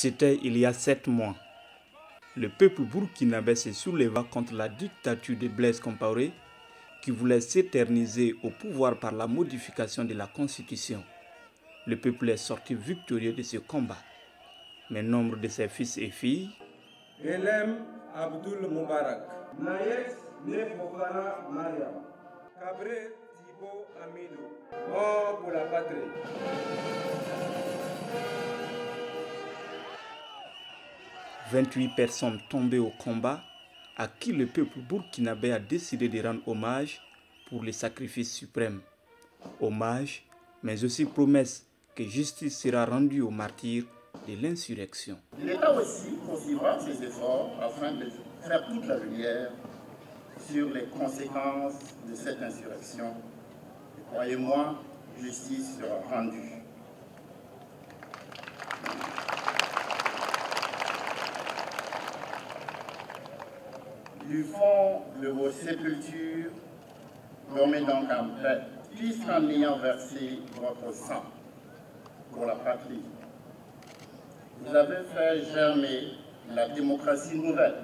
C'était il y a 7 mois. Le peuple burkinabé se souleva contre la dictature de Blaise Compaoré qui voulait s'éterniser au pouvoir par la modification de la constitution. Le peuple est sorti victorieux de ce combat. Mais nombre de ses fils et filles, Elem Abdul Mubarak, Nayes Nefofana Mariam, Kabre Thibaut Amidou, mort pour la patrie. « 28 personnes tombées au combat à qui le peuple burkinabé a décidé de rendre hommage pour le sacrifice suprême. Hommage, mais aussi promesse que justice sera rendue aux martyrs de l'insurrection. L'État aussi poursuivra ses efforts afin de faire toute la lumière sur les conséquences de cette insurrection. Et croyez-moi, justice sera rendue. Du fond de vos sépultures, dormez donc en paix, puisqu'en ayant versé votre sang pour la patrie, vous avez fait germer la démocratie nouvelle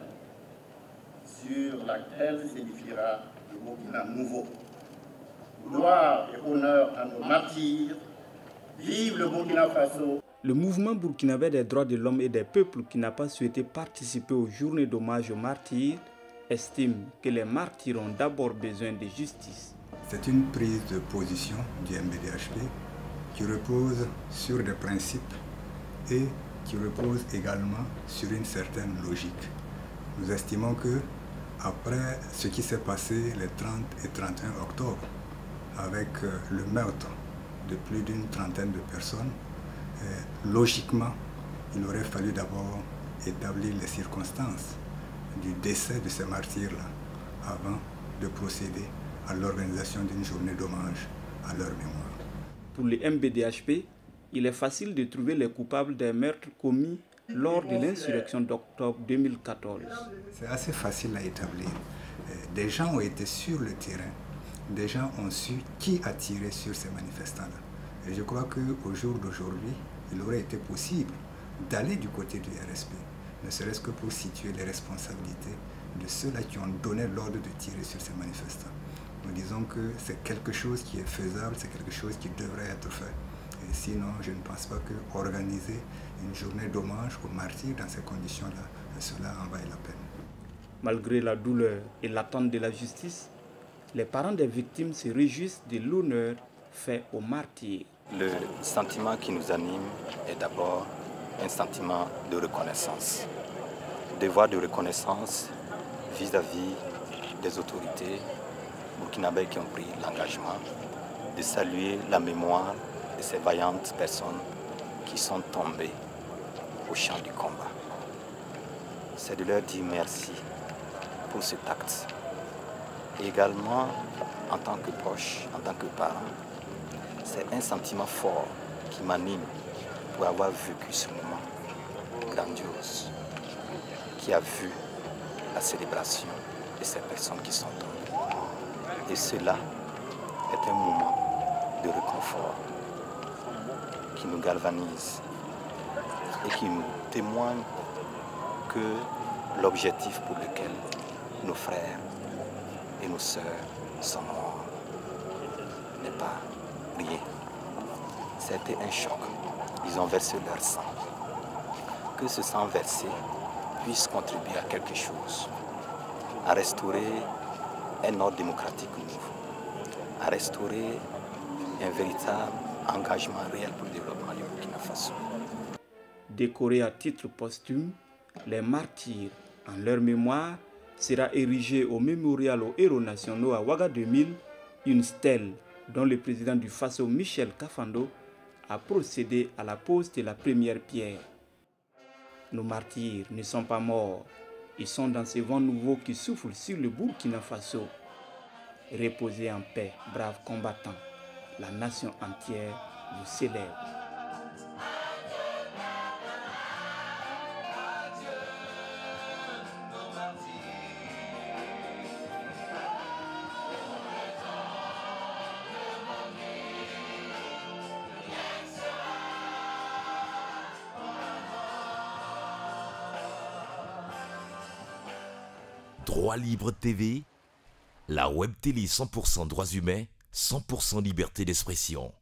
sur laquelle s'édifiera le Burkina nouveau. Gloire et honneur à nos martyrs. Vive le Burkina Faso. Le mouvement burkinabé des droits de l'homme et des peuples qui n'a pas souhaité participer aux journées d'hommage aux martyrs estime que les martyrs ont d'abord besoin de justice. C'est une prise de position du MBDHP qui repose sur des principes et qui repose également sur une certaine logique. Nous estimons que, après ce qui s'est passé les 30 et 31 octobre, avec le meurtre de plus d'une trentaine de personnes, logiquement, il aurait fallu d'abord établir les circonstances du décès de ces martyrs-là avant de procéder à l'organisation d'une journée d'hommage à leur mémoire. Pour le MBDHP, il est facile de trouver les coupables des meurtres commis lors de l'insurrection d'octobre 2014. C'est assez facile à établir. Des gens ont été sur le terrain, des gens ont su qui a tiré sur ces manifestants-là. Et je crois qu'au jour d'aujourd'hui, il aurait été possible d'aller du côté du RSP, ne serait-ce que pour situer les responsabilités de ceux-là qui ont donné l'ordre de tirer sur ces manifestants. Nous disons que c'est quelque chose qui est faisable, c'est quelque chose qui devrait être fait. Et sinon, je ne pense pas qu'organiser une journée d'hommage aux martyrs dans ces conditions-là, cela en vaille la peine. Malgré la douleur et l'attente de la justice, les parents des victimes se réjouissent de l'honneur fait aux martyrs. Le sentiment qui nous anime est d'abord un sentiment de reconnaissance. Devoir de reconnaissance vis-à-vis des autorités burkinabés qui ont pris l'engagement de saluer la mémoire de ces vaillantes personnes qui sont tombées au champ du combat. C'est de leur dire merci pour cet acte. Et également, en tant que proche, en tant que parent, c'est un sentiment fort qui m'anime pour avoir vécu ce moment grandiose, qui a vu la célébration de ces personnes qui sont tombées. Et cela est un moment de réconfort qui nous galvanise et qui nous témoigne que l'objectif pour lequel nos frères et nos sœurs sont morts n'est pas rien. C'était un choc. Ils ont versé leur sang. Que ce sang versé puisse contribuer à quelque chose, à restaurer un ordre démocratique nouveau, à restaurer un véritable engagement réel pour le développement du Burkina Faso. Décorés à titre posthume, les martyrs, en leur mémoire, sera érigée au mémorial aux héros nationaux à Ouaga 2000 une stèle dont le président du Faso, Michel Kafando, a procédé à la pose de la première pierre. Nos martyrs ne sont pas morts, ils sont dans ce vent nouveau qui souffle sur le Burkina Faso. Reposez en paix, braves combattants, la nation entière vous célèbre. Droit Libre TV, la web télé 100% droits humains, 100% liberté d'expression.